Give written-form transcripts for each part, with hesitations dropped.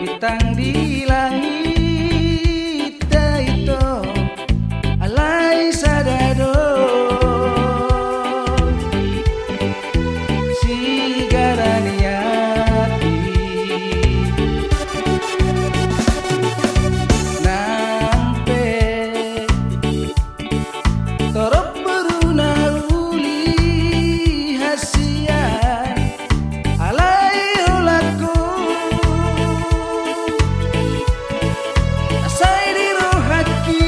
bintang di langit daito alai sadado sigaraniati nampe torok beruna uli hasian alai ulaku asai di rohaki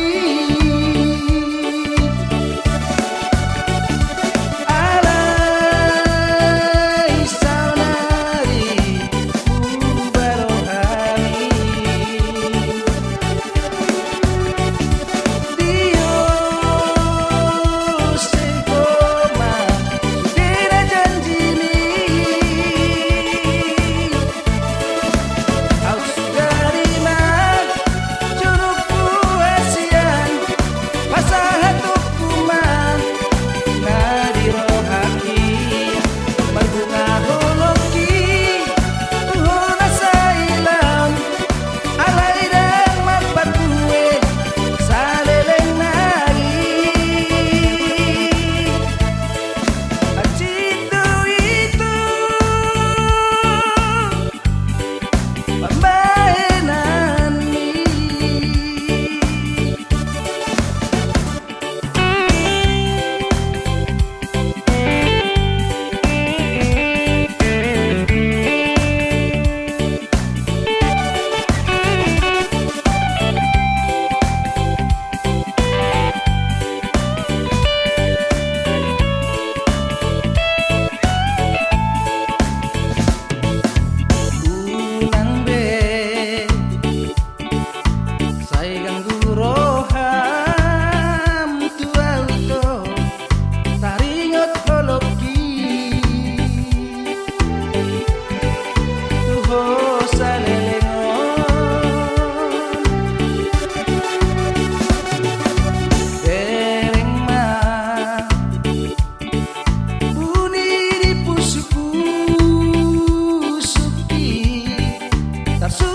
alai saunari ubarohani dio sengkoma sudira janjini au sudarima curugku asian pasahatukuman nadirohaki berbunga holoki tuhuna sailam alai dan mapatue saleleng nari acindo itu pembahenan ni unang be sai ganggu roham tu auto taringot holoki tuho salelengon dereng ma buni di pusuku suki tarsu